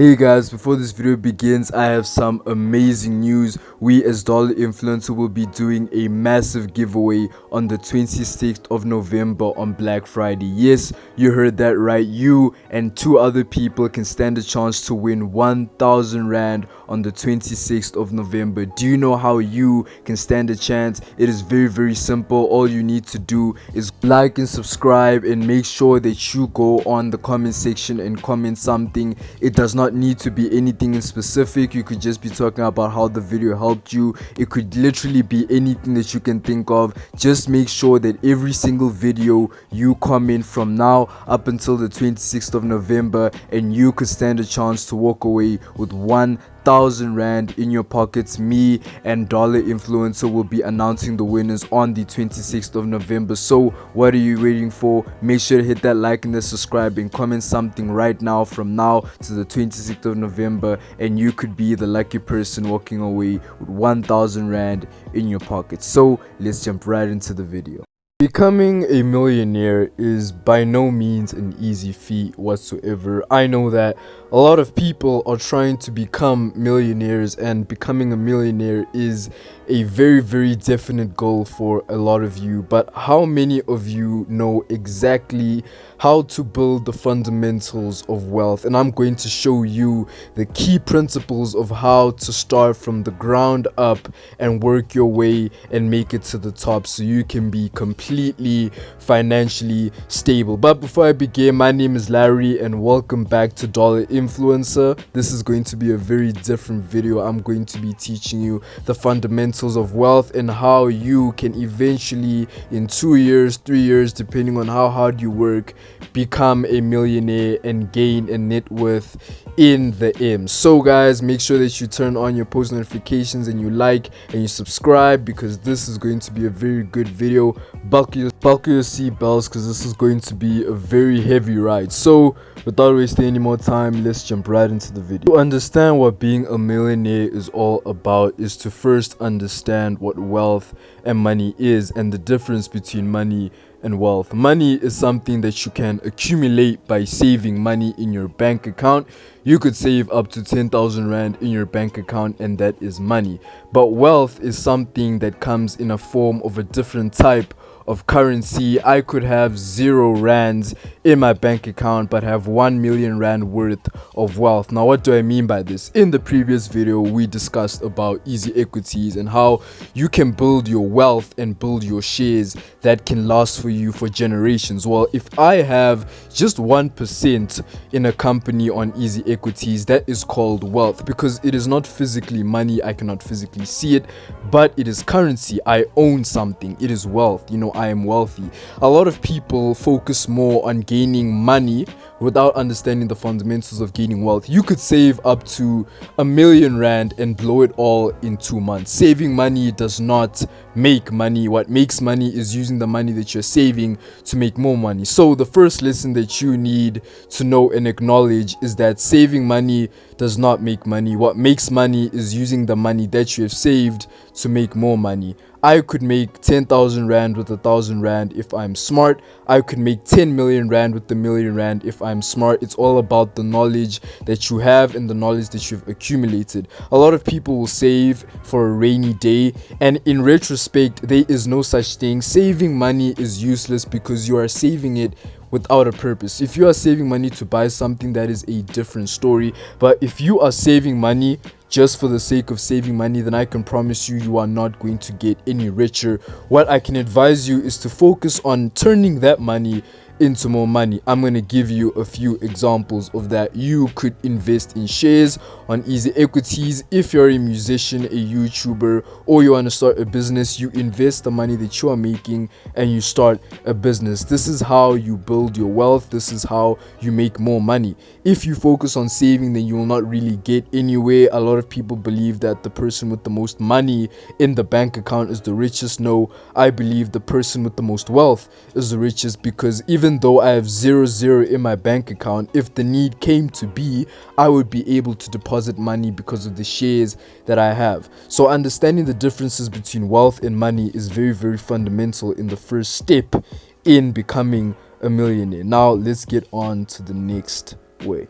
Hey guys, before this video begins, I have some amazing news. We as Dollar Influencer will be doing a massive giveaway on the 26th of November on Black Friday. Yes, you heard that right. You and two other people can stand a chance to win 1,000 Rand on the 26th of November. Do you know how you can stand a chance? It is very simple. All you need to do is like and subscribe and make sure that you go on the comment section and comment something. It does not need to be anything in specific. You could just be talking about how the video helped you. It could literally be anything that you can think of. Just make sure that every single video you comment from now up until the 26th of November, and you could stand a chance to walk away with 1,000 Rand in your pockets. Me and Dollar Influencer will be announcing the winners on the 26th of November. So what are you waiting for? Make sure to hit that like and the subscribe and comment something right now from now to the 26th of November, and you could be the lucky person walking away with 1,000 Rand in your pocket. So let's jump right into the video. Becoming a millionaire is by no means an easy feat whatsoever. I know that a lot of people are trying to become millionaires, and becoming a millionaire is a very definite goal for a lot of you. But how many of you know exactly how to build the fundamentals of wealth? And I'm going to show you the key principles of how to start from the ground up and work your way and make it to the top, so you can be completely financially stable. But before I begin, my name is Larry and welcome back to Dollar Influencer. This is going to be a very different video. I'm going to be teaching you the fundamentals of wealth and how you can eventually, in 2 years, 3 years, depending on how hard you work, become a millionaire and gain a net worth in the M. So guys, make sure that you turn on your post notifications and you like and you subscribe, because this is going to be a very good video. Buckle your seat belts, because this is going to be a very heavy ride. So without wasting any more time, let's jump right into the video. To understand what being a millionaire is all about is to first understand what wealth and money is, and the difference between money and wealth. Money is something that you can accumulate by saving money in your bank account. You could save up to 10,000 Rand in your bank account, and that is money. But wealth is something that comes in a form of a different type of currency. I could have 0 rands in my bank account but have 1 million Rand worth of wealth. Now what do I mean by this? In the previous video we discussed about easy equities and how you can build your wealth and build your shares that can last for you for generations. Well, if I have just 1% in a company on easy equities, that is called wealth, because it is not physically money. I cannot physically see it, but it is currency. I own something. It is wealth. You know, I am wealthy. A lot of people focus more on gaining money without understanding the fundamentals of gaining wealth. You could save up to 1 million Rand and blow it all in 2 months. Saving money does not make money. What makes money is using the money that you're saving to make more money. So the first lesson that you need to know and acknowledge is that saving money does not make money. What makes money is using the money that you have saved to make more money. I could make 10,000 Rand with 1,000 Rand if I'm smart. I could make 10 million Rand with 1 million Rand if I'm smart. It's all about the knowledge that you have and the knowledge that you've accumulated. A lot of people will save for a rainy day, and in retrospect, there is no such thing. Saving money is useless because you are saving it without a purpose. If you are saving money to buy something, that is a different story. But if you are saving money just for the sake of saving money, then I can promise you, you are not going to get any richer. What I can advise you is to focus on turning that money into more money. I'm going to give you a few examples of that. You could invest in shares on easy equities. If you're a musician, a YouTuber, or you want to start a business, you invest the money that you are making and you start a business. This is how you build your wealth. This is how you make more money. If you focus on saving, then you will not really get anywhere. A lot of people believe that the person with the most money in the bank account is the richest. No, I believe the person with the most wealth is the richest, because even though I have 0 in my bank account, if the need came to be, I would be able to deposit money because of the shares that I have. So understanding the differences between wealth and money is very fundamental in the first step in becoming a millionaire. Now let's get on to the next way.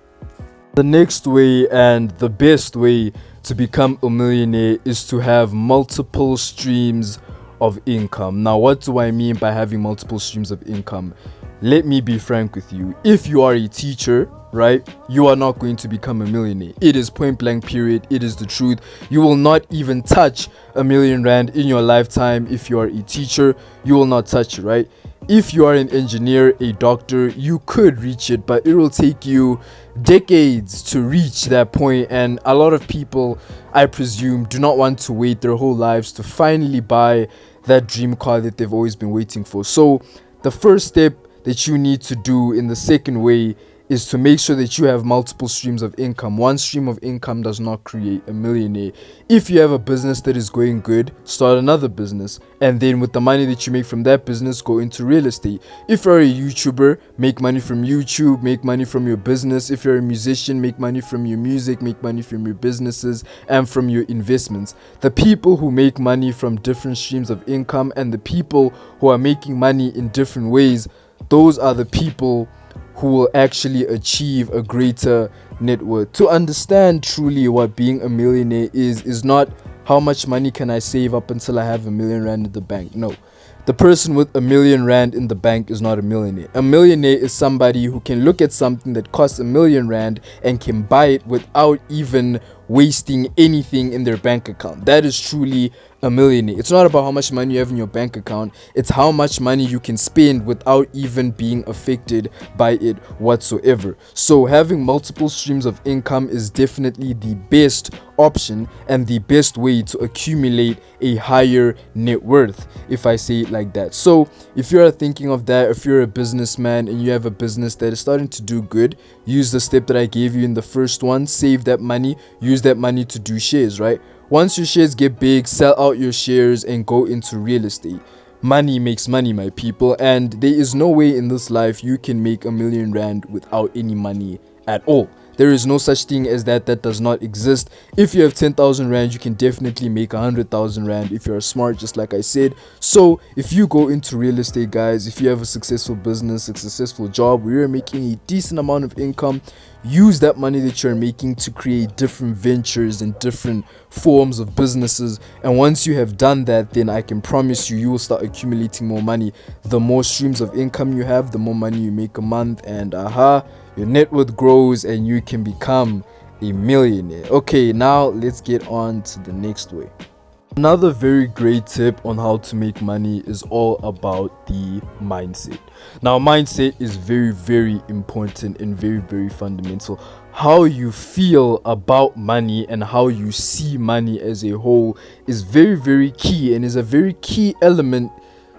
The next way and the best way to become a millionaire is to have multiple streams of income. Now, what do I mean by having multiple streams of income? Let me be frank with you. If you are a teacher, right, you are not going to become a millionaire. It is point blank, period. It is the truth. You will not even touch R1,000,000 in your lifetime. If you are a teacher, you will not touch it, right? If you are an engineer, a doctor, you could reach it, but it will take you decades to reach that point. And a lot of people, I presume, do not want to wait their whole lives to finally buy that dream car that they've always been waiting for. So the first step that you need to do in the second way is to make sure that you have multiple streams of income. One stream of income does not create a millionaire. If you have a business that is going good, start another business, and then with the money that you make from that business, go into real estate. If you're a YouTuber, make money from YouTube, make money from your business. If you're a musician, make money from your music, make money from your businesses and from your investments. The people who make money from different streams of income and the people who are making money in different ways, those are the people who will actually achieve a greater net worth. To understand truly what being a millionaire is not how much money can I save up until I have R1,000,000 in the bank. No. The person with R1,000,000 in the bank is not a millionaire. A millionaire is somebody who can look at something that costs R1,000,000 and can buy it without even wasting anything in their bank account. That is truly a millionaire. It's not about how much money you have in your bank account, it's how much money you can spend without even being affected by it whatsoever. So having multiple streams of income is definitely the best option and the best way to accumulate a higher net worth, if I say it like that. So if you're thinking of that, if you're a businessman and you have a business that is starting to do good, use the step that I gave you in the first one. Save that money, use that money to do shares, right? Once your shares get big, sell out your shares and go into real estate. Money makes money, my people, and there is no way in this life you can make R1,000,000 without any money at all. There is no such thing as that. That does not exist. If you have 10,000 rand, you can definitely make 100,000 rand if you're smart, just like I said. So if you go into real estate, guys, if you have a successful business, a successful job where you're making a decent amount of income, use that money that you're making to create different ventures and different forms of businesses. And once you have done that, then I can promise you, you will start accumulating more money. The more streams of income you have, the more money you make a month, and your net worth grows and you can become a millionaire. Okay, now let's get on to the next way. Another very great tip on how to make money is all about the mindset. Now, mindset is very, very important and very, very fundamental. How you feel about money and how you see money as a whole is very, very key and is a very key element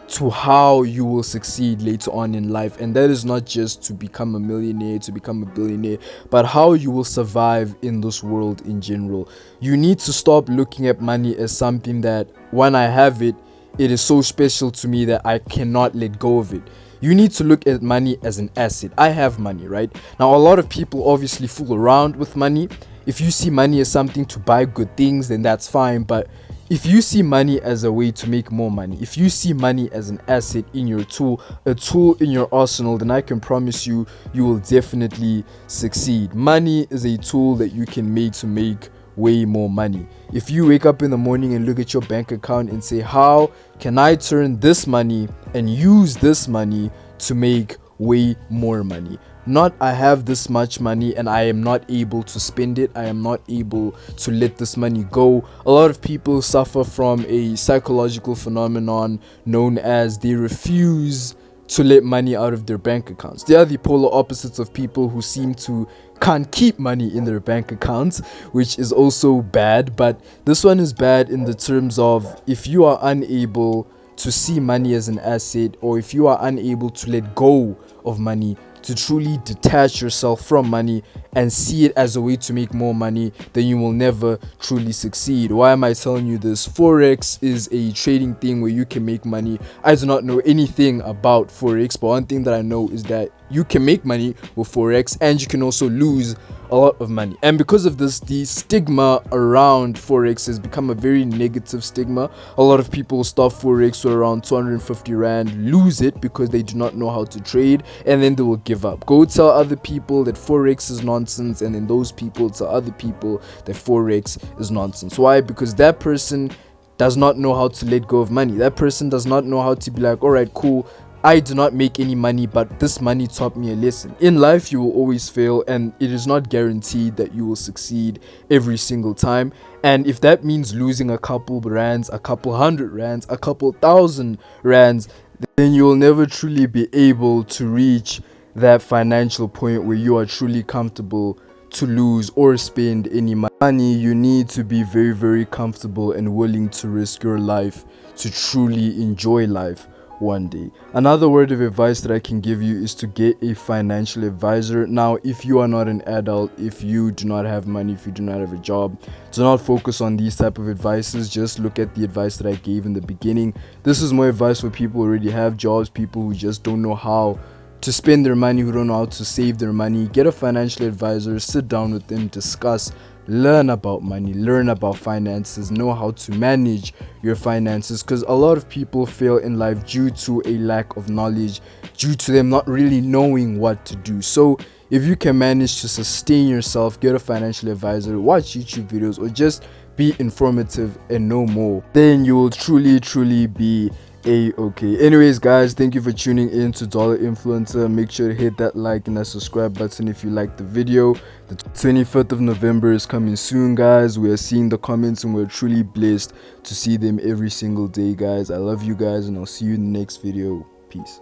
to how you will succeed later on in life. And that is not just to become a millionaire, to become a billionaire, but how you will survive in this world in general. You need to stop looking at money as something that when I have it, it is so special to me that I cannot let go of it. You need to look at money as an asset. I have money, right? Now, a lot of people obviously fool around with money. If you see money as something to buy good things, then that's fine. But if you see money as a way to make more money, if you see money as an asset in your tool, a tool in your arsenal, then I can promise you, you will definitely succeed. Money is a tool that you can make to make way more money. If you wake up in the morning and look at your bank account and say, how can I turn this money and use this money to make way more money? Not I have this much money and I am not able to spend it, I am not able to let this money go. A lot of people suffer from a psychological phenomenon known as they refuse to let money out of their bank accounts. They are the polar opposites of people who seem to can't keep money in their bank accounts, which is also bad. But this one is bad in the terms of if you are unable to see money as an asset, or if you are unable to let go of money, to truly detach yourself from money and see it as a way to make more money, then you will never truly succeed. Why am I telling you this? Forex is a trading thing where you can make money. I do not know anything about Forex, but one thing that I know is that you can make money with Forex and you can also lose a lot of money. And because of this, the stigma around Forex has become a very negative stigma. A lot of people start Forex for around 250 Rand, lose it because they do not know how to trade, and then they will give up. Go tell other people that forex is nonsense, and then those people tell other people that forex is nonsense. Why? Because that person does not know how to let go of money. That person does not know how to be like, all right, cool, I do not make any money, but this money taught me a lesson. In life, you will always fail, and it is not guaranteed that you will succeed every single time. And if that means losing a couple rands, a couple hundred rands, a couple thousand rands, then you will never truly be able to reach that financial point where you are truly comfortable to lose or spend any money. You need to be very, very comfortable and willing to risk your life to truly enjoy life one day. Another word of advice that I can give you is to get a financial advisor. Now, if you are not an adult, if you do not have money, if you do not have a job, do not focus on these type of advices. Just look at the advice that I gave in the beginning. This is more advice for people who already have jobs, people who just don't know how to spend their money, who don't know how to save their money. Get a financial advisor, sit down with them, discuss, learn about money, learn about finances, know how to manage your finances, because a lot of people fail in life due to a lack of knowledge, due to them not really knowing what to do. So if you can manage to sustain yourself, get a financial advisor, watch YouTube videos, or just be informative and know more, then you will truly be okay. Anyways, guys, thank you for tuning in to Dollar Influencer. Make sure to hit that like and that subscribe button if you liked the video. The 25th of November is coming soon, guys. We are seeing the comments and we're truly blessed to see them every single day, guys. I love you guys, and I'll see you in the next video. Peace.